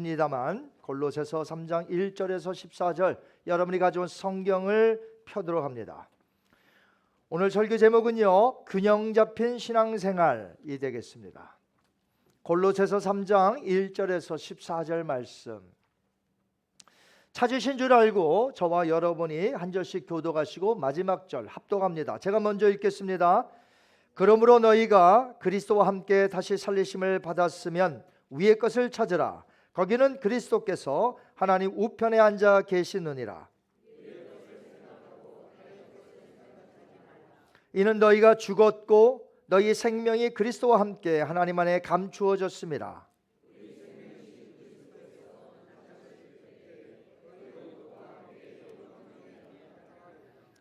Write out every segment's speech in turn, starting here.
입니다만 골로새서 3장 1절에서 14절 여러분이 가져온 성경을 펴도록 합니다. 오늘 설교 제목은요, 균형 잡힌 신앙생활이 되겠습니다. 골로새서 3장 1절에서 14절 말씀 찾으신 줄 알고 저와 여러분이 한 절씩 교독하시고 마지막 절 합독합니다. 제가 먼저 읽겠습니다. 그러므로 너희가 그리스도와 함께 다시 살리심을 받았으면 위의 것을 찾으라. 거기는 그리스도께서 하나님 우편에 앉아 계시느니라. 이는 너희가 죽었고 너희 생명이 그리스도와 함께 하나님 안에 감추어졌습니다.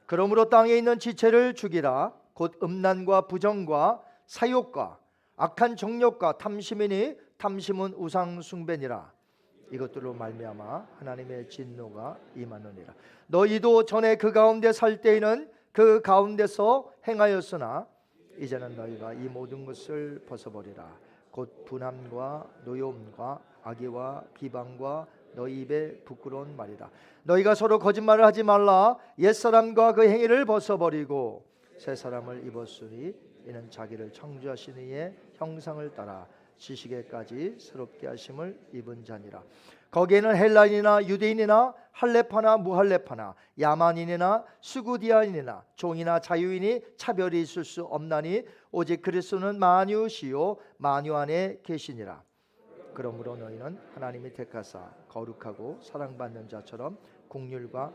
그러므로 땅에 있는 지체를 죽이라. 곧 음란과 부정과 사욕과 악한 정욕과 탐심이니 탐심은 우상 숭배니라. 이것들로 말미암아 하나님의 진노가 임하느니라. 너희도 전에 그 가운데 살 때에는 그 가운데서 행하였으나 이제는 너희가 이 모든 것을 벗어버리라. 곧 분함과 노여움과 악의와 비방과 너희 입에 부끄러운 말이다. 너희가 서로 거짓말을 하지 말라. 옛사람과 그 행위를 벗어버리고 새 사람을 입었으니 이는 자기를 창조하신 이의 형상을 따라 지식에까지 새롭게 하심을 입은 자니라. 거기에는 헬라인이나 유대인이나 할레파나 무할레파나 야만인이나 수구디아인이나 종이나 자유인이 차별이 있을 수 없나니 오직 그리스도는 만유시요 만유 안에 계시니라. 그러므로 너희는 하나님이 택하사 거룩하고 사랑받는 자처럼 긍휼과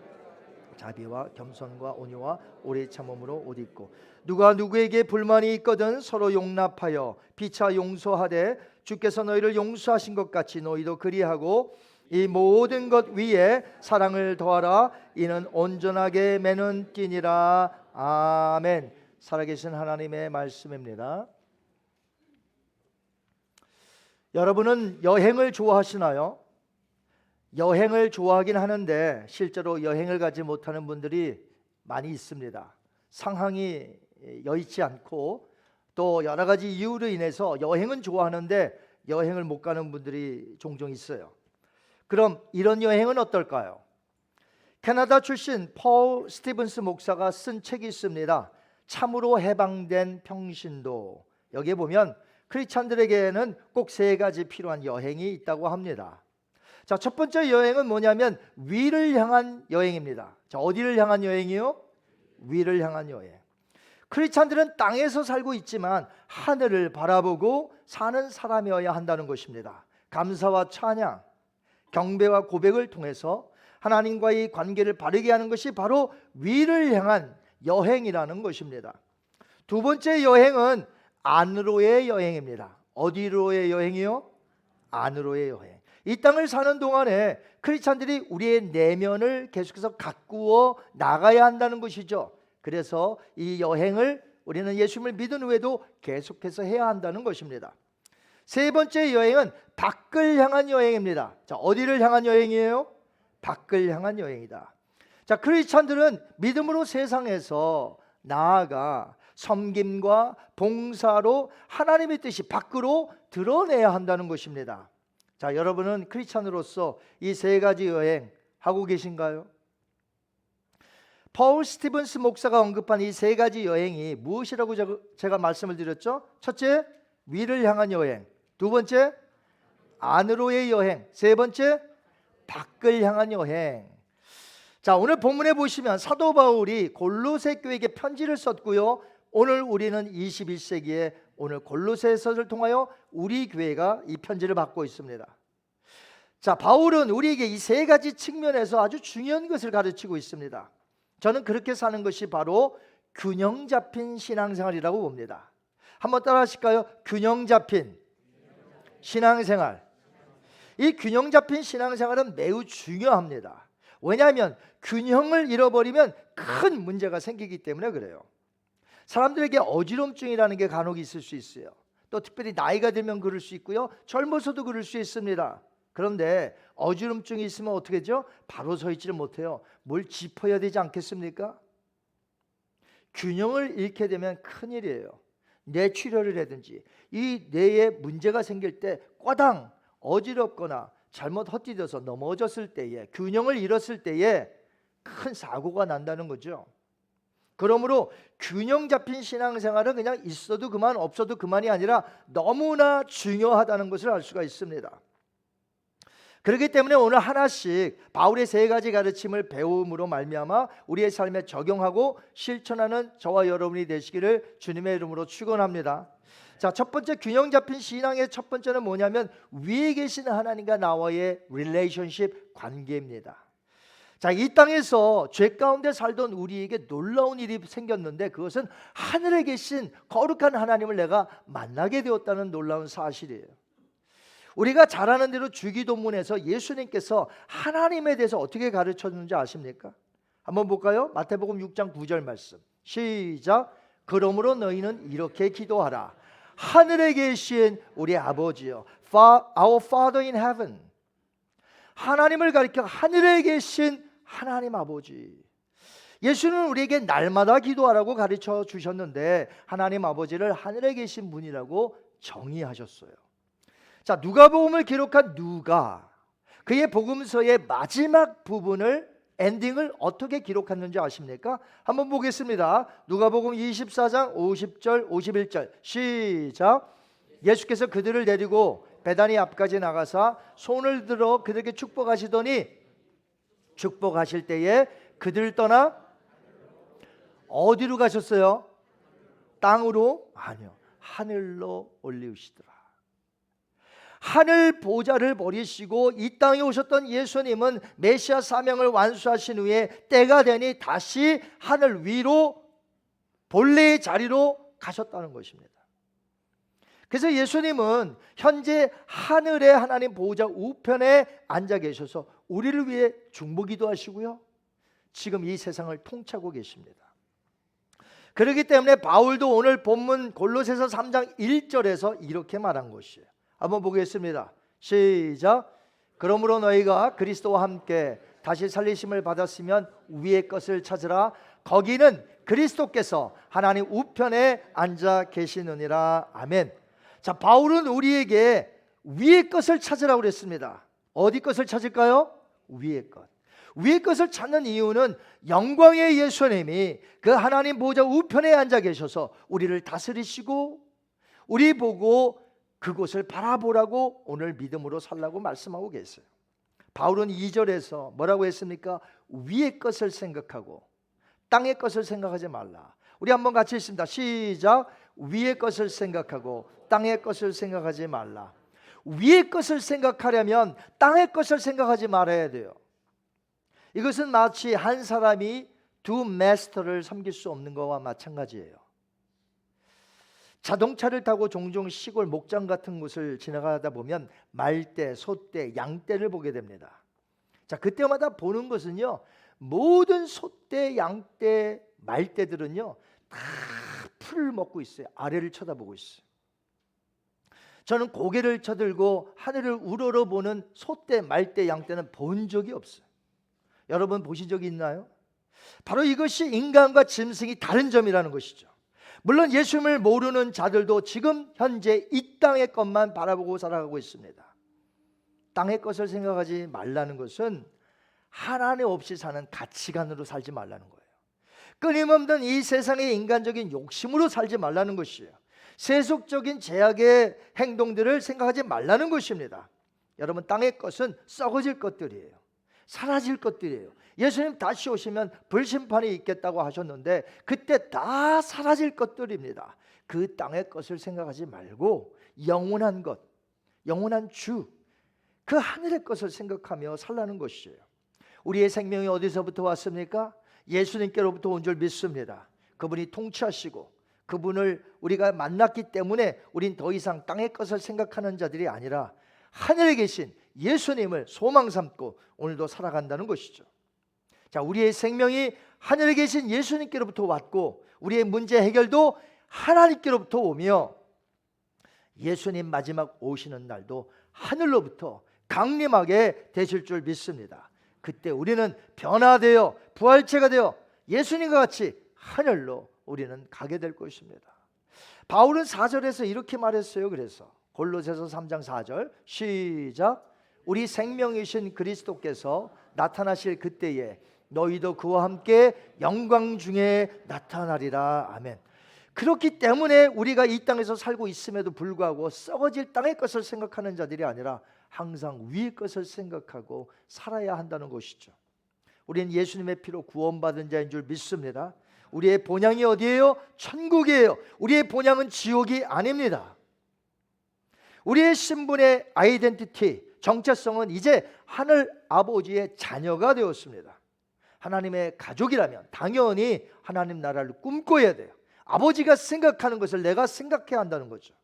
자비와 겸손과 온유와 오래 참음으로 옷 입고 누가 누구에게 불만이 있거든 서로 용납하여 피차 용서하되 주께서 너희를 용서하신 것 같이 너희도 그리하고 이 모든 것 위에 사랑을 더하라. 이는 온전하게 매는 띠니라. 아멘. 살아계신 하나님의 말씀입니다. 여러분은 여행을 좋아하시나요? 여행을 좋아하긴 하는데 실제로 여행을 가지 못하는 분들이 많이 있습니다. 상황이 여의치 않고 또 여러 가지 이유로 인해서 여행은 좋아하는데 여행을 못 가는 분들이 종종 있어요. 그럼 이런 여행은 어떨까요? 캐나다 출신 폴 스티븐스 목사가 쓴 책이 있습니다. 참으로 해방된 평신도. 여기에 보면 크리스찬들에게는 꼭 세 가지 필요한 여행이 있다고 합니다. 자, 첫 번째 여행은 뭐냐면 위를 향한 여행입니다. 자, 어디를 향한 여행이요? 위를 향한 여행. 크리스찬들은 땅에서 살고 있지만 하늘을 바라보고 사는 사람이어야 한다는 것입니다. 감사와 찬양, 경배와 고백을 통해서 하나님과의 관계를 바르게 하는 것이 바로 위를 향한 여행이라는 것입니다. 두 번째 여행은 안으로의 여행입니다. 어디로의 여행이요? 안으로의 여행. 이 땅을 사는 동안에 크리스찬들이 우리의 내면을 계속해서 가꾸어 나가야 한다는 것이죠. 그래서 이 여행을 우리는 예수님을 믿은 후에도 계속해서 해야 한다는 것입니다. 세 번째 여행은 밖을 향한 여행입니다. 자, 어디를 향한 여행이에요? 밖을 향한 여행이다. 자, 크리스찬들은 믿음으로 세상에서 나아가 섬김과 봉사로 하나님의 뜻이 밖으로 드러내야 한다는 것입니다. 자, 여러분은 크리스찬으로서 이 세 가지 여행 하고 계신가요? 폴 스티븐스 목사가 언급한 이 세 가지 여행이 무엇이라고 제가 말씀을 드렸죠? 첫째, 위를 향한 여행. 두 번째, 안으로의 여행. 세 번째, 밖을 향한 여행. 자, 오늘 본문에 보시면 사도 바울이 골로새 교회에게 편지를 썼고요. 오늘 우리는 21세기에 오늘 골로새서를 통하여 우리 교회가 이 편지를 받고 있습니다. 자, 바울은 우리에게 이 세 가지 측면에서 아주 중요한 것을 가르치고 있습니다. 저는 그렇게 사는 것이 바로 균형 잡힌 신앙생활이라고 봅니다. 한번 따라 하실까요? 균형 잡힌 신앙생활. 이 균형 잡힌 신앙생활은 매우 중요합니다. 왜냐하면 균형을 잃어버리면 큰 문제가 생기기 때문에 그래요. 사람들에게 어지럼증이라는 게 간혹 있을 수 있어요. 또 특별히 나이가 들면 그럴 수 있고요. 젊어서도 그럴 수 있습니다. 그런데 어지럼증이 있으면 어떻게 되죠? 바로 서 있지를 못해요. 뭘 짚어야 되지 않겠습니까? 균형을 잃게 되면 큰일이에요. 뇌출혈을 하든지 이 뇌에 문제가 생길 때 꽈당 어지럽거나 잘못 헛디뎌서 넘어졌을 때에, 균형을 잃었을 때에 큰 사고가 난다는 거죠. 그러므로 균형 잡힌 신앙생활은 그냥 있어도 그만 없어도 그만이 아니라 너무나 중요하다는 것을 알 수가 있습니다. 그렇기 때문에 오늘 하나씩 바울의 세 가지 가르침을 배움으로 말미암아 우리의 삶에 적용하고 실천하는 저와 여러분이 되시기를 주님의 이름으로 축원합니다. 자, 첫 번째 균형 잡힌 신앙의 첫 번째는 뭐냐면 위에 계신 하나님과 나와의 릴레이션십, 관계입니다. 자, 이 땅에서 죄 가운데 살던 우리에게 놀라운 일이 생겼는데 그것은 하늘에 계신 거룩한 하나님을 내가 만나게 되었다는 놀라운 사실이에요. 우리가 잘 아는 대로 주기도문에서 예수님께서 하나님에 대해서 어떻게 가르쳤는지 아십니까? 한번 볼까요? 마태복음 6장 9절 말씀 시작. 그러므로 너희는 이렇게 기도하라. 하늘에 계신 우리 아버지여, Our Father in heaven. 하나님을 가리켜 하늘에 계신 하나님 아버지. 예수는 우리에게 날마다 기도하라고 가르쳐 주셨는데 하나님 아버지를 하늘에 계신 분이라고 정의하셨어요. 자, 누가복음을 기록한 누가 그의 복음서의 마지막 부분을 엔딩을 어떻게 기록했는지 아십니까? 한번 보겠습니다. 누가복음 24장 50절 51절 시작. 예수께서 그들을 데리고 베다니 앞까지 나가사 손을 들어 그들에게 축복하시더니 축복하실 때에 그들 떠나 어디로 가셨어요? 땅으로? 아니요, 하늘로 올리우시더라. 하늘 보좌를 버리시고 이 땅에 오셨던 예수님은 메시아 사명을 완수하신 후에 때가 되니 다시 하늘 위로 본래의 자리로 가셨다는 것입니다. 그래서 예수님은 현재 하늘의 하나님 보좌 우편에 앉아 계셔서 우리를 위해 중보기도 하시고요, 지금 이 세상을 통치하고 계십니다. 그렇기 때문에 바울도 오늘 본문 골로새서 3장 1절에서 이렇게 말한 것이에요. 한번 보겠습니다. 시작. 그러므로 너희가 그리스도와 함께 다시 살리심을 받았으면 위의 것을 찾으라. 거기는 그리스도께서 하나님 우편에 앉아 계시느니라. 아멘. 자, 바울은 우리에게 위의 것을 찾으라고 그랬습니다. 어디 것을 찾을까요? 위의 것. 위의 것을 찾는 이유는 영광의 예수님이 그 하나님 보좌 우편에 앉아 계셔서 우리를 다스리시고 우리 보고 그곳을 바라보라고 오늘 믿음으로 살라고 말씀하고 계세요. 바울은 2절에서 뭐라고 했습니까? 위의 것을 생각하고 땅의 것을 생각하지 말라. 우리 한번 같이 읽습니다. 시작. 위의 것을 생각하고 땅의 것을 생각하지 말라. 위의 것을 생각하려면 땅의 것을 생각하지 말아야 돼요. 이것은 마치 한 사람이 두 마스터를 섬길 수 없는 것과 마찬가지예요. 자동차를 타고 종종 시골 목장 같은 곳을 지나가다 보면 말대, 소대, 양떼를 보게 됩니다. 자, 그때마다 보는 것은요, 모든 소떼, 양떼, 말떼들은요 다 풀을 먹고 있어요. 아래를 쳐다보고 있어요. 저는 고개를 쳐들고 하늘을 우러러보는 소떼, 말떼, 양떼는 본 적이 없어요. 여러분 보신 적이 있나요? 바로 이것이 인간과 짐승이 다른 점이라는 것이죠. 물론 예수님을 모르는 자들도 지금 현재 이 땅의 것만 바라보고 살아가고 있습니다. 땅의 것을 생각하지 말라는 것은 하나님 없이 사는 가치관으로 살지 말라는 거예요. 끊임없는 이 세상의 인간적인 욕심으로 살지 말라는 것이에요. 세속적인 제약의 행동들을 생각하지 말라는 것입니다. 여러분, 땅의 것은 썩어질 것들이에요. 사라질 것들이에요. 예수님 다시 오시면 불심판이 있겠다고 하셨는데 그때 다 사라질 것들입니다. 그 땅의 것을 생각하지 말고 영원한 것, 영원한 주, 그 하늘의 것을 생각하며 살라는 것이에요. 우리의 생명이 어디서부터 왔습니까? 예수님께로부터 온 줄 믿습니다. 그분이 통치하시고 그분을 우리가 만났기 때문에 우린 더 이상 땅의 것을 생각하는 자들이 아니라 하늘에 계신 예수님을 소망 삼고 오늘도 살아간다는 것이죠. 자, 우리의 생명이 하늘에 계신 예수님께로부터 왔고 우리의 문제 해결도 하나님께로부터 오며 예수님 마지막 오시는 날도 하늘로부터 강림하게 되실 줄 믿습니다. 그때 우리는 변화되어 부활체가 되어 예수님과 같이 하늘로 우리는 가게 될 것입니다. 바울은 4절에서 이렇게 말했어요. 그래서 골로새서 3장 4절 시작. 우리 생명이신 그리스도께서 나타나실 그때에 너희도 그와 함께 영광 중에 나타나리라. 아멘. 그렇기 때문에 우리가 이 땅에서 살고 있음에도 불구하고 썩어질 땅의 것을 생각하는 자들이 아니라 항상 위의 것을 생각하고 살아야 한다는 것이죠. 우리는 예수님의 피로 구원받은 자인 줄 믿습니다. 우리의 본향이 어디예요? 천국이에요. 우리의 본향은 지옥이 아닙니다. 우리의 신분의 아이덴티티, 정체성은 이제 하늘 아버지의 자녀가 되었습니다. 하나님의 가족이라면 당연히 하나님 나라를 꿈꿔야 돼요. 아버지가 생각하는 것을 내가 생각해야 한다는 거죠.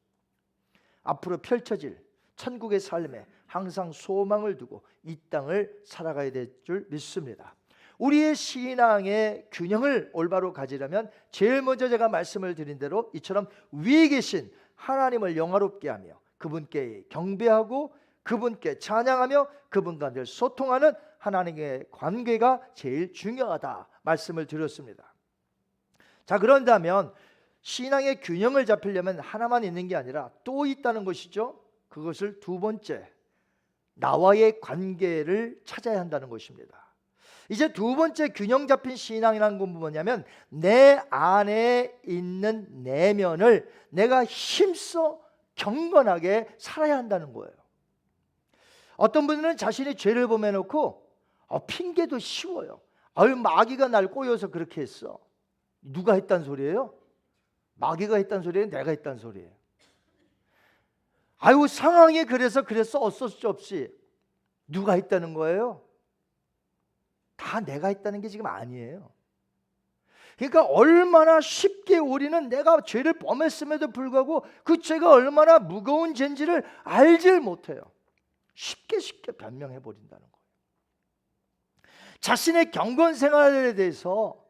앞으로 펼쳐질 천국의 삶에 항상 소망을 두고 이 땅을 살아가야 될 줄 믿습니다. 우리의 신앙의 균형을 올바로 가지려면 제일 먼저 제가 말씀을 드린 대로 이처럼 위에 계신 하나님을 영화롭게 하며 그분께 경배하고 그분께 찬양하며 그분과 늘 소통하는 하나님의 관계가 제일 중요하다 말씀을 드렸습니다. 자, 그런다면 신앙의 균형을 잡히려면 하나만 있는 게 아니라 또 있다는 것이죠. 그것을 두 번째, 나와의 관계를 찾아야 한다는 것입니다. 이제 두 번째 균형 잡힌 신앙이라는 건 뭐냐면 내 안에 있는 내면을 내가 힘써 경건하게 살아야 한다는 거예요. 어떤 분들은 자신의 죄를 범해놓고 핑계도 쉬워요. 마귀가 날 꼬여서 그렇게 했어. 누가 했단 소리예요? 마귀가 했단 소리예요? 내가 했단 소리예요? 상황이 그래서 어쩔 수 없이 누가 했다는 거예요? 다 내가 했다는 게 지금 아니에요. 그러니까 얼마나 쉽게 우리는 내가 죄를 범했음에도 불구하고 그 죄가 얼마나 무거운 죄인지를 알질 못해요. 쉽게 변명해 버린다는 거예요. 자신의 경건 생활에 대해서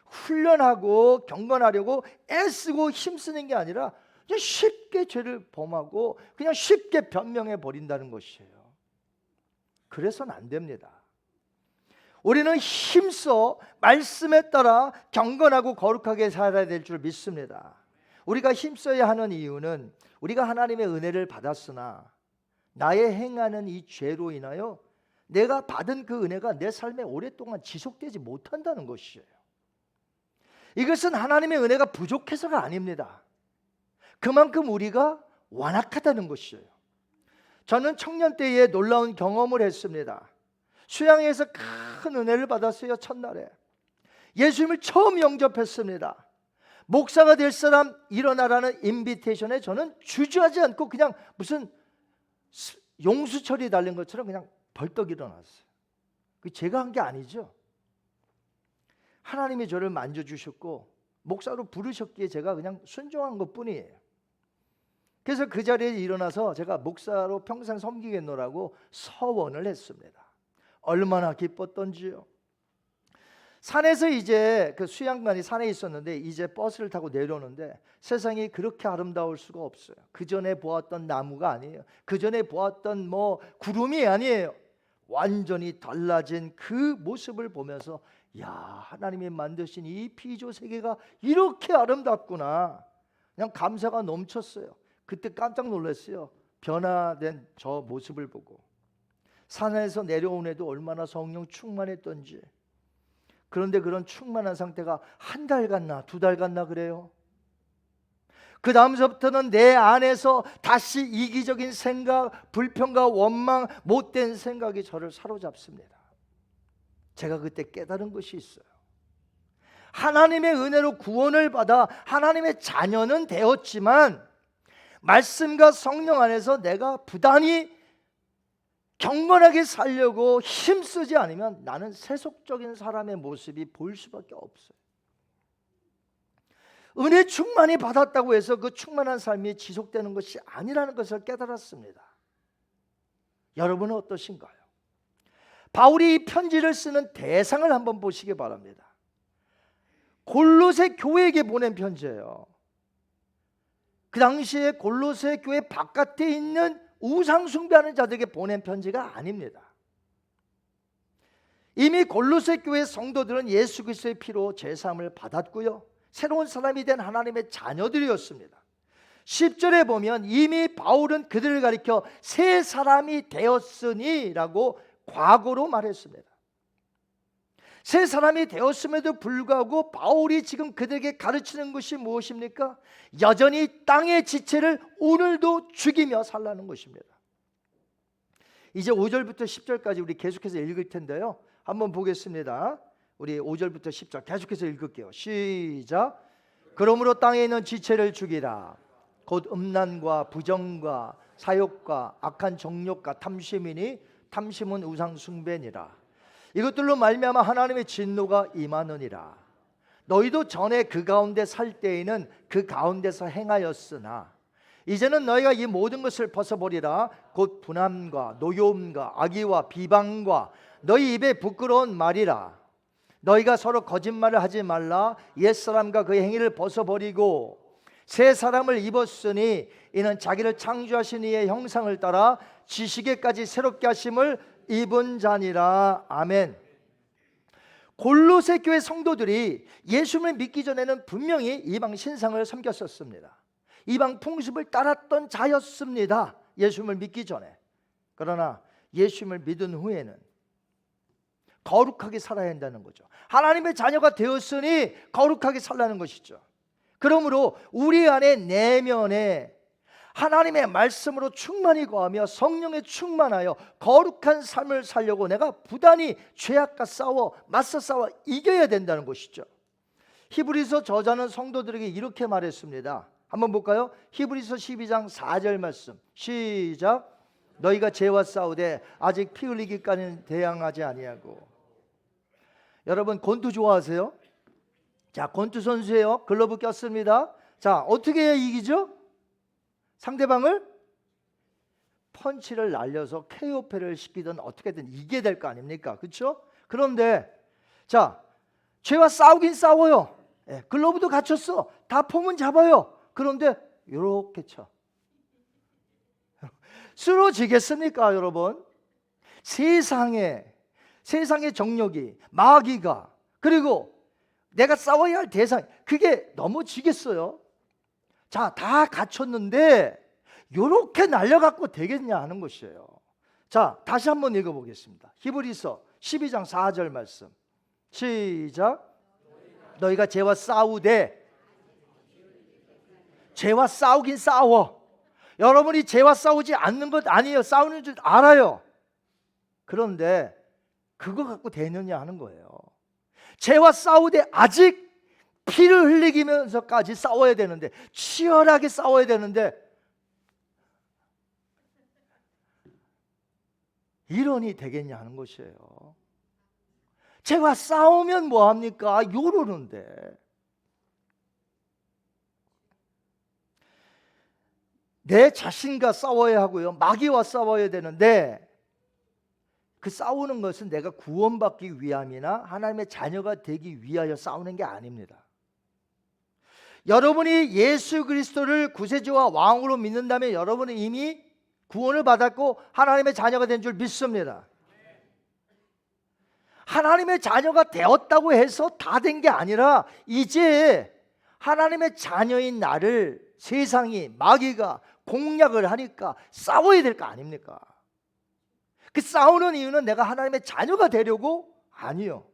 훈련하고 경건하려고 애쓰고 힘쓰는 게 아니라 그냥 쉽게 죄를 범하고 그냥 쉽게 변명해 버린다는 것이에요. 그래서는 안 됩니다. 우리는 힘써 말씀에 따라 경건하고 거룩하게 살아야 될 줄 믿습니다. 우리가 힘써야 하는 이유는 우리가 하나님의 은혜를 받았으나 나의 행하는 이 죄로 인하여 내가 받은 그 은혜가 내 삶에 오랫동안 지속되지 못한다는 것이에요. 이것은 하나님의 은혜가 부족해서가 아닙니다. 그만큼 우리가 완악하다는 것이에요. 저는 청년 때에 놀라운 경험을 했습니다. 수양에서 큰 은혜를 받았어요. 첫날에 예수님을 처음 영접했습니다. 목사가 될 사람 일어나라는 인비테이션에 저는 주저하지 않고 그냥 무슨 용수철이 달린 것처럼 그냥 벌떡 일어났어요. 그 제가 한 게 아니죠. 하나님이 저를 만져주셨고 목사로 부르셨기에 제가 그냥 순종한 것뿐이에요. 그래서 그 자리에 일어나서 제가 목사로 평생 섬기겠노라고 서원을 했습니다. 얼마나 기뻤던지요. 산에서 이제 그 수양관이 산에 있었는데 이제 버스를 타고 내려오는데 세상이 그렇게 아름다울 수가 없어요. 그 전에 보았던 나무가 아니에요. 그 전에 보았던 구름이 아니에요. 완전히 달라진 그 모습을 보면서 야, 하나님이 만드신 이 피조 세계가 이렇게 아름답구나. 그냥 감사가 넘쳤어요. 그때 깜짝 놀랐어요. 변화된 저 모습을 보고. 산에서 내려온 애도 얼마나 성령 충만했던지. 그런데 그런 충만한 상태가 한 달 갔나 두 달 갔나 그래요. 그 다음서부터는 내 안에서 다시 이기적인 생각, 불평과 원망, 못된 생각이 저를 사로잡습니다. 제가 그때 깨달은 것이 있어요. 하나님의 은혜로 구원을 받아 하나님의 자녀는 되었지만 말씀과 성령 안에서 내가 부단히 경건하게 살려고 힘쓰지 않으면 나는 세속적인 사람의 모습이 보일 수밖에 없어요. 은혜 충만히 받았다고 해서 그 충만한 삶이 지속되는 것이 아니라는 것을 깨달았습니다. 여러분은 어떠신가요? 바울이 이 편지를 쓰는 대상을 한번 보시기 바랍니다. 골로새 교회에게 보낸 편지예요. 그 당시에 골로새 교회 바깥에 있는 우상 숭배하는 자들에게 보낸 편지가 아닙니다. 이미 골로새 교회 성도들은 예수 그리스도의 피로 제사함을 받았고요, 새로운 사람이 된 하나님의 자녀들이었습니다. 10절에 보면 이미 바울은 그들을 가리켜 새 사람이 되었으니 라고 과거로 말했습니다. 새 사람이 되었음에도 불구하고 바울이 지금 그들에게 가르치는 것이 무엇입니까? 여전히 땅의 지체를 오늘도 죽이며 살라는 것입니다. 이제 5절부터 10절까지 우리 계속해서 읽을 텐데요, 한번 보겠습니다. 우리 5절부터 10절 계속해서 읽을게요. 시작. 그러므로 땅에 있는 지체를 죽이라. 곧 음란과 부정과 사욕과 악한 정욕과 탐심이니 탐심은 우상 숭배니라. 이것들로 말미암아 하나님의 진노가 임하느니라. 너희도 전에 그 가운데 살 때에는 그 가운데서 행하였으나 이제는 너희가 이 모든 것을 벗어버리라. 곧 분함과 노여움과 악의와 비방과 너희 입에 부끄러운 말이라. 너희가 서로 거짓말을 하지 말라. 옛사람과 그의 행위를 벗어버리고 새 사람을 입었으니 이는 자기를 창조하신 이의 형상을 따라 지식에까지 새롭게 하심을 입은 자니라. 아멘. 골로새 교회 성도들이 예수님을 믿기 전에는 분명히 이방 신상을 섬겼었습니다. 이방 풍습을 따랐던 자였습니다. 예수님을 믿기 전에. 그러나 예수님을 믿은 후에는 거룩하게 살아야 한다는 거죠. 하나님의 자녀가 되었으니 거룩하게 살라는 것이죠. 그러므로 우리 안에 내면에 하나님의 말씀으로 충만히 거하며 성령에 충만하여 거룩한 삶을 살려고 내가 부단히 죄악과 맞서 싸워 이겨야 된다는 것이죠. 히브리서 저자는 성도들에게 이렇게 말했습니다. 한번 볼까요? 히브리서 12장 4절 말씀 시작. 너희가 죄와 싸우되 아직 피 흘리기까지는 대항하지 아니하고. 여러분 권투 좋아하세요? 자, 권투 선수예요. 글러브 꼈습니다. 자, 어떻게 해야 이기죠? 상대방을 펀치를 날려서 KO패를 시키든 어떻게든 이겨야 될 거 아닙니까? 그렇죠? 그런데 자, 죄와 싸우긴 싸워요. 글러브도 갖췄어. 다 폼은 잡아요. 그런데 이렇게 쳐. 쓰러지겠습니까, 여러분? 세상의 정욕이, 마귀가, 그리고 내가 싸워야 할 대상, 그게 넘어지겠어요? 자, 다 갖췄는데 이렇게 날려갖고 되겠냐 하는 것이에요. 자, 다시 한번 읽어보겠습니다. 히브리서 12장 4절 말씀 시작. 너희가 죄와 싸우되. 죄와 싸우긴 싸워. 여러분이 죄와 싸우지 않는 것 아니에요. 싸우는 줄 알아요. 그런데 그거 갖고 되느냐 하는 거예요. 죄와 싸우되 아직 피를 흘리면서까지 싸워야 되는데, 치열하게 싸워야 되는데 이런이 되겠냐 하는 것이에요. 죄와 싸우면 뭐합니까? 요러는데. 내 자신과 싸워야 하고요, 마귀와 싸워야 되는데, 그 싸우는 것은 내가 구원받기 위함이나 하나님의 자녀가 되기 위하여 싸우는 게 아닙니다. 여러분이 예수 그리스도를 구세주와 왕으로 믿는다면 여러분은 이미 구원을 받았고 하나님의 자녀가 된 줄 믿습니다. 하나님의 자녀가 되었다고 해서 다 된 게 아니라 이제 하나님의 자녀인 나를 세상이, 마귀가 공략을 하니까 싸워야 될 거 아닙니까? 그 싸우는 이유는 내가 하나님의 자녀가 되려고? 아니요.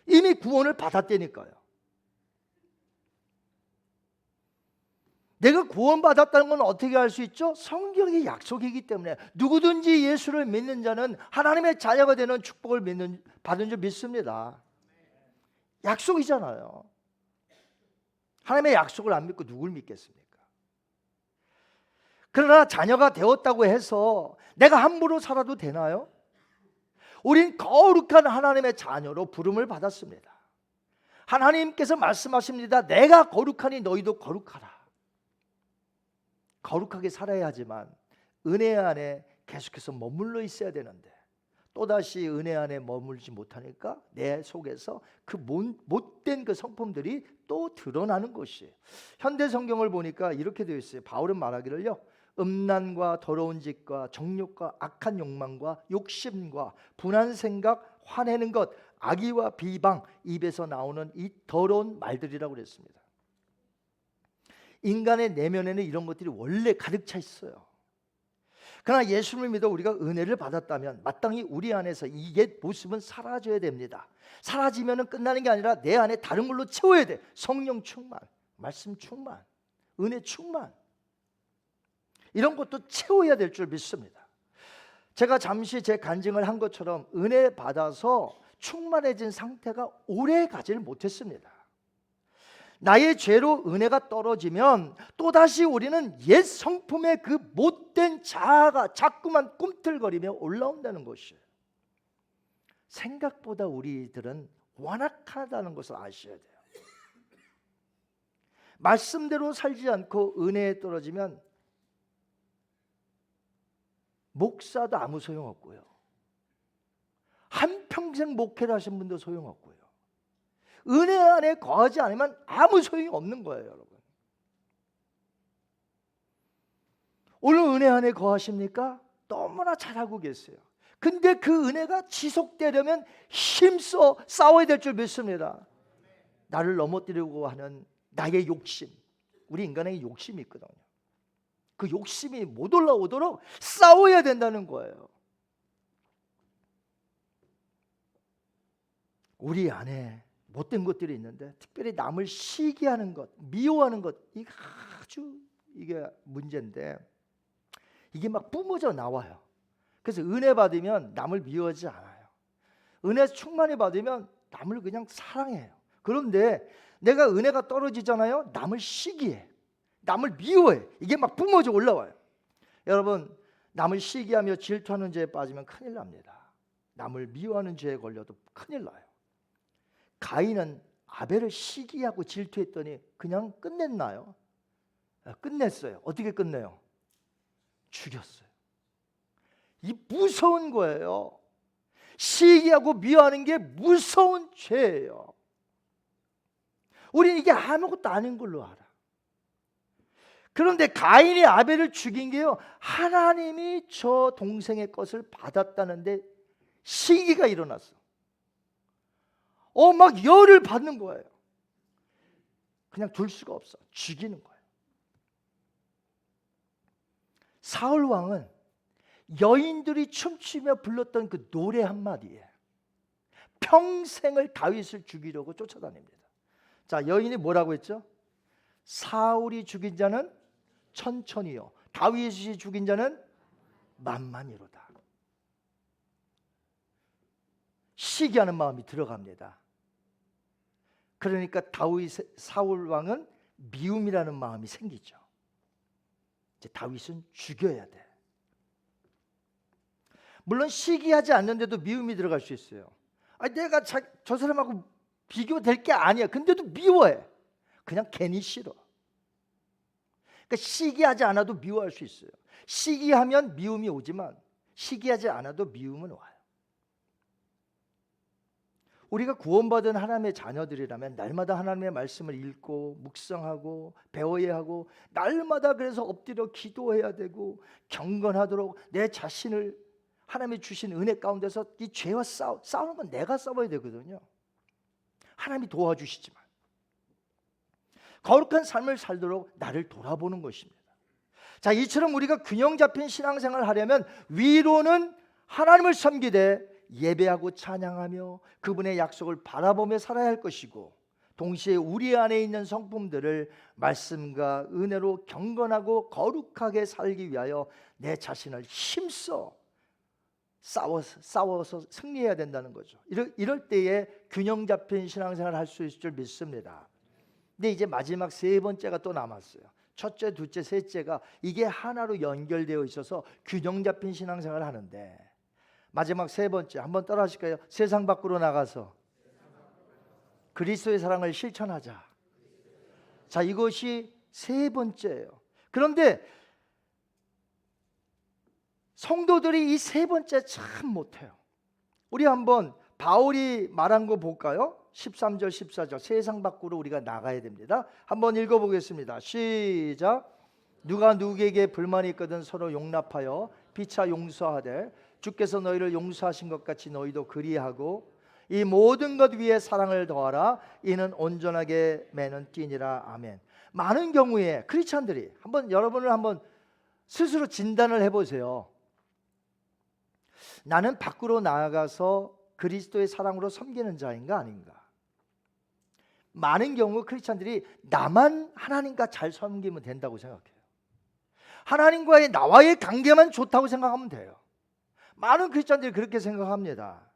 이미 구원을 받았다니까요. 내가 구원받았다는 건 어떻게 알 수 있죠? 성경의 약속이기 때문에. 누구든지 예수를 믿는 자는 하나님의 자녀가 되는 축복을 받은 줄 믿습니다. 약속이잖아요. 하나님의 약속을 안 믿고 누굴 믿겠습니까? 그러나 자녀가 되었다고 해서 내가 함부로 살아도 되나요? 우린 거룩한 하나님의 자녀로 부름을 받았습니다. 하나님께서 말씀하십니다. 내가 거룩하니 너희도 거룩하라. 거룩하게 살아야 하지만 은혜 안에 계속해서 머물러 있어야 되는데 또다시 은혜 안에 머물지 못하니까 내 속에서 그 못된 그 성품들이 또 드러나는 것이에요. 현대 성경을 보니까 이렇게 되어 있어요. 바울은 말하기를요, 음란과 더러운 짓과 정욕과 악한 욕망과 욕심과 분한 생각, 화내는 것, 악의와 비방, 입에서 나오는 이 더러운 말들이라고 그랬습니다. 인간의 내면에는 이런 것들이 원래 가득 차 있어요. 그러나 예수를 믿어 우리가 은혜를 받았다면 마땅히 우리 안에서 이 옛 모습은 사라져야 됩니다. 사라지면 끝나는 게 아니라 내 안에 다른 걸로 채워야 돼. 성령 충만, 말씀 충만, 은혜 충만, 이런 것도 채워야 될 줄 믿습니다. 제가 잠시 제 간증을 한 것처럼 은혜 받아서 충만해진 상태가 오래 가지를 못했습니다. 나의 죄로 은혜가 떨어지면 또다시 우리는 옛 성품의 그 못된 자아가 자꾸만 꿈틀거리며 올라온다는 것이에요. 생각보다 우리들은 완악하다는 것을 아셔야 돼요. 말씀대로 살지 않고 은혜에 떨어지면 목사도 아무 소용없고요, 한평생 목회를 하신 분도 소용없고요, 은혜 안에 거하지 않으면 아무 소용이 없는 거예요. 여러분, 오늘 은혜 안에 거하십니까? 너무나 잘하고 계세요. 근데 그 은혜가 지속되려면 힘써 싸워야 될 줄 믿습니다. 나를 넘어뜨리고 하는 나의 욕심, 우리 인간에게 욕심이 있거든요. 그 욕심이 못 올라오도록 싸워야 된다는 거예요. 우리 안에 못된 것들이 있는데 특별히 남을 시기하는 것, 미워하는 것, 이게 문제인데 이게 막 뿜어져 나와요. 그래서 은혜 받으면 남을 미워하지 않아요. 은혜 충만히 받으면 남을 그냥 사랑해요. 그런데 내가 은혜가 떨어지잖아요. 남을 시기해, 남을 미워해. 이게 막 뿜어져 올라와요. 여러분, 남을 시기하며 질투하는 죄에 빠지면 큰일 납니다. 남을 미워하는 죄에 걸려도 큰일 나요. 가인은 아벨을 시기하고 질투했더니 그냥 끝냈나요? 끝냈어요. 어떻게 끝내요? 죽였어요. 이 무서운 거예요. 시기하고 미워하는 게 무서운 죄예요. 우리는 이게 아무것도 아닌 걸로 알아. 그런데 가인이 아벨을 죽인 게요, 하나님이 저 동생의 것을 받았다는데 시기가 일어났어. 막 열을 받는 거예요. 그냥 둘 수가 없어. 죽이는 거예요. 사울 왕은 여인들이 춤추며 불렀던 그 노래 한마디에 평생을 다윗을 죽이려고 쫓아다닙니다. 자, 여인이 뭐라고 했죠? 사울이 죽인 자는 천천히요, 다윗이 죽인 자는 만만히로다. 시기하는 마음이 들어갑니다. 그러니까 사울 왕은 미움이라는 마음이 생기죠. 이제 다윗은 죽여야 돼. 물론 시기하지 않는데도 미움이 들어갈 수 있어요. 내가 저 사람하고 비교될 게 아니야. 근데도 미워해. 그냥 괜히 싫어. 그러니까 시기하지 않아도 미워할 수 있어요. 시기하면 미움이 오지만 시기하지 않아도 미움은 와요. 우리가 구원받은 하나님의 자녀들이라면 날마다 하나님의 말씀을 읽고 묵상하고 배워야 하고, 날마다 그래서 엎드려 기도해야 되고, 경건하도록 내 자신을 하나님이 주신 은혜 가운데서 이 죄와 싸우는 건 내가 싸워야 되거든요. 하나님이 도와주시지만 거룩한 삶을 살도록 나를 돌아보는 것입니다. 자, 이처럼 우리가 균형 잡힌 신앙생활을 하려면 위로는 하나님을 섬기되 예배하고 찬양하며 그분의 약속을 바라보며 살아야 할 것이고, 동시에 우리 안에 있는 성품들을 말씀과 은혜로 경건하고 거룩하게 살기 위하여 내 자신을 힘써 싸워서 승리해야 된다는 거죠. 이럴 때에 균형 잡힌 신앙생활을 할 수 있을 줄 믿습니다. 근데 이제 마지막 세 번째가 또 남았어요. 첫째, 둘째, 셋째가 이게 하나로 연결되어 있어서 균형 잡힌 신앙생활을 하는데, 마지막 세 번째 한번 따라 하실까요? 세상 밖으로 나가서 그리스도의 사랑을 실천하자. 자, 이것이 세 번째예요. 그런데 성도들이 이 세 번째 참 못해요. 우리 한번 바울이 말한 거 볼까요? 13절 14절, 세상 밖으로 우리가 나가야 됩니다. 한번 읽어보겠습니다. 시작. 누가 누구에게 불만이 있거든 서로 용납하여 피차 용서하되 주께서 너희를 용서하신 것 같이 너희도 그리하고 이 모든 것 위에 사랑을 더하라. 이는 온전하게 매는 띠니라. 아멘. 많은 경우에 크리스찬들이 여러분을 한번 스스로 진단을 해보세요. 나는 밖으로 나아가서 그리스도의 사랑으로 섬기는 자인가 아닌가? 많은 경우 크리스찬들이 나만 하나님과 잘 섬기면 된다고 생각해요. 하나님과의 나와의 관계만 좋다고 생각하면 돼요. 많은 크리스찬들이 그렇게 생각합니다.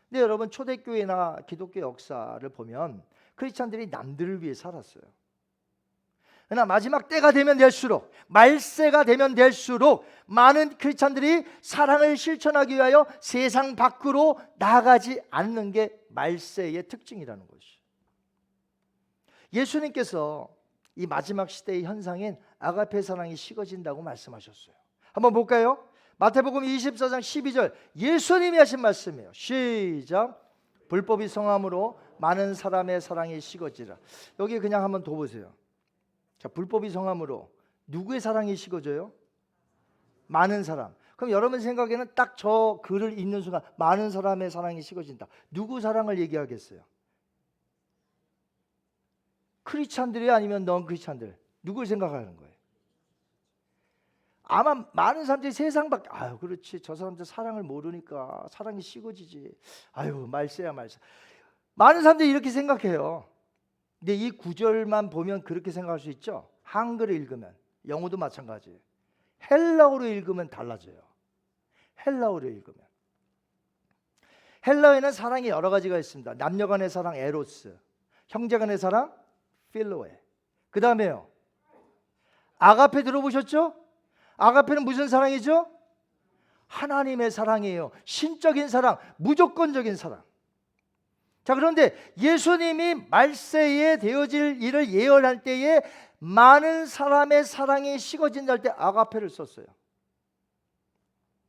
근데 여러분, 초대교회나 기독교 역사를 보면 크리스찬들이 남들을 위해 살았어요. 그러나 마지막 때가 되면 될수록, 말세가 되면 될수록 많은 크리스찬들이 사랑을 실천하기 위하여 세상 밖으로 나가지 않는 게 말세의 특징이라는 것이죠. 예수님께서 이 마지막 시대의 현상인 아가페 사랑이 식어진다고 말씀하셨어요. 한번 볼까요? 마태복음 24장 12절, 예수님이 하신 말씀이에요. 시작. 불법이 성함으로 많은 사람의 사랑이 식어지라. 여기 그냥 한번 더 보세요. 자, 불법이 성함으로 누구의 사랑이 식어져요? 많은 사람. 그럼 여러분 생각에는 딱 저 글을 읽는 순간 많은 사람의 사랑이 식어진다. 누구 사랑을 얘기하겠어요? 크리스찬들이 아니면 넌 크리스찬들? 누굴 생각하는 거예요? 아마 많은 사람들이 세상 밖에, 아유 그렇지, 저 사람들 사랑을 모르니까 사랑이 식어지지, 아유 말세야 말세. 많은 사람들이 이렇게 생각해요. 근데 이 구절만 보면 그렇게 생각할 수 있죠. 한글을 읽으면, 영어도 마찬가지예요. 헬라어로 읽으면 달라져요. 헬라어로 읽으면, 헬라어에는 사랑이 여러 가지가 있습니다. 남녀간의 사랑 에로스, 형제간의 사랑 필로에, 그 다음에요 아가페 들어보셨죠? 아가페는 무슨 사랑이죠? 하나님의 사랑이에요. 신적인 사랑, 무조건적인 사랑. 자, 그런데 예수님이 말세에 되어질 일을 예언할 때에 많은 사람의 사랑이 식어진다 할 때 아가페를 썼어요.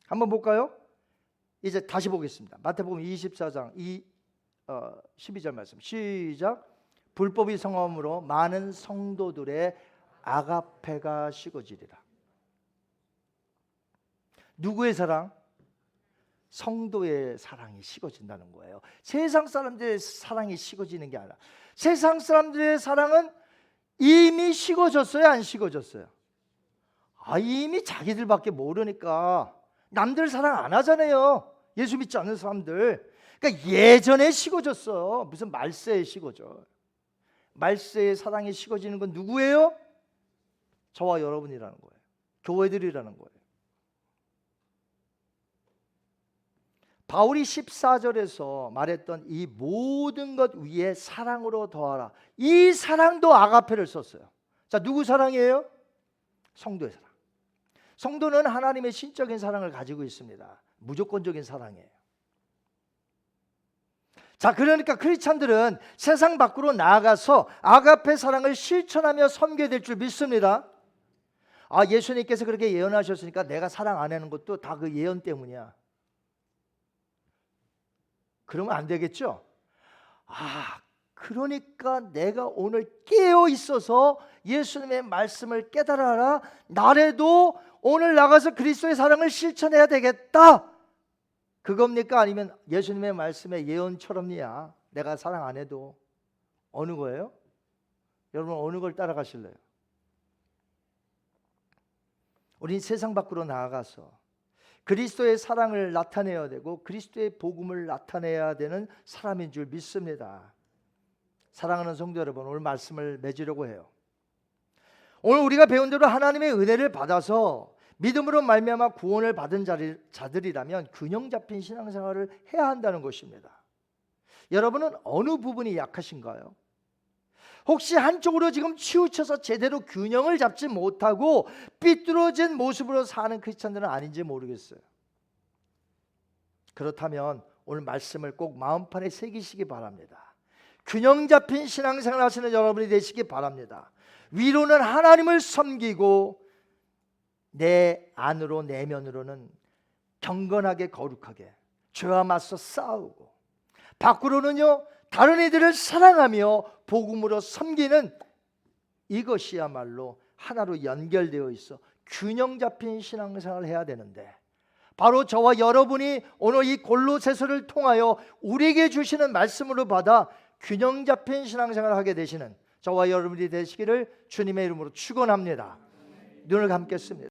한번 볼까요? 이제 다시 보겠습니다. 마태복음 24장 12절 말씀, 시작. 불법이 성함으로 많은 성도들의 아가페가 식어지리라. 누구의 사랑? 성도의 사랑이 식어진다는 거예요. 세상 사람들의 사랑이 식어지는 게 아니라, 세상 사람들의 사랑은 이미 식어졌어요, 안 식어졌어요? 이미 자기들밖에 모르니까 남들 사랑 안 하잖아요. 예수 믿지 않는 사람들. 그러니까 예전에 식어졌어. 무슨 말세에 식어져. 말세의 사랑이 식어지는 건 누구예요? 저와 여러분이라는 거예요. 교회들이라는 거예요. 바울이 14절에서 말했던 이 모든 것 위에 사랑으로 더하라, 이 사랑도 아가페를 썼어요. 자, 누구 사랑이에요? 성도의 사랑. 성도는 하나님의 신적인 사랑을 가지고 있습니다. 무조건적인 사랑이에요. 자, 그러니까 크리스찬들은 세상 밖으로 나아가서 아가페 사랑을 실천하며 섬겨야 될 줄 믿습니다. 예수님께서 그렇게 예언하셨으니까 내가 사랑 안 하는 것도 다 그 예언 때문이야. 그러면 안 되겠죠? 그러니까 내가 오늘 깨어 있어서 예수님의 말씀을 깨달아라, 나라도 오늘 나가서 그리스도의 사랑을 실천해야 되겠다, 그겁니까? 아니면 예수님의 말씀의 예언처럼이야, 내가 사랑 안 해도? 어느 거예요? 여러분, 어느 걸 따라가실래요? 우린 세상 밖으로 나아가서 그리스도의 사랑을 나타내야 되고 그리스도의 복음을 나타내야 되는 사람인 줄 믿습니다. 사랑하는 성도 여러분, 오늘 말씀을 맺으려고 해요. 오늘 우리가 배운 대로 하나님의 은혜를 받아서 믿음으로 말미암아 구원을 받은 자들이라면 균형 잡힌 신앙생활을 해야 한다는 것입니다. 여러분은 어느 부분이 약하신가요? 혹시 한쪽으로 지금 치우쳐서 제대로 균형을 잡지 못하고 삐뚤어진 모습으로 사는 크리스찬들은 아닌지 모르겠어요. 그렇다면 오늘 말씀을 꼭 마음판에 새기시기 바랍니다. 균형 잡힌 신앙생활 하시는 여러분이 되시기 바랍니다. 위로는 하나님을 섬기고 내 안으로, 내면으로는 경건하게 거룩하게 죄와 맞서 싸우고, 밖으로는요 다른 이들을 사랑하며 복음으로 섬기는, 이것이야말로 하나로 연결되어 있어 균형 잡힌 신앙생활을 해야 되는데, 바로 저와 여러분이 오늘 이 골로새서를 통하여 우리에게 주시는 말씀으로 받아 균형 잡힌 신앙생활을 하게 되시는 저와 여러분이 되시기를 주님의 이름으로 축원합니다. 눈을 감겠습니다.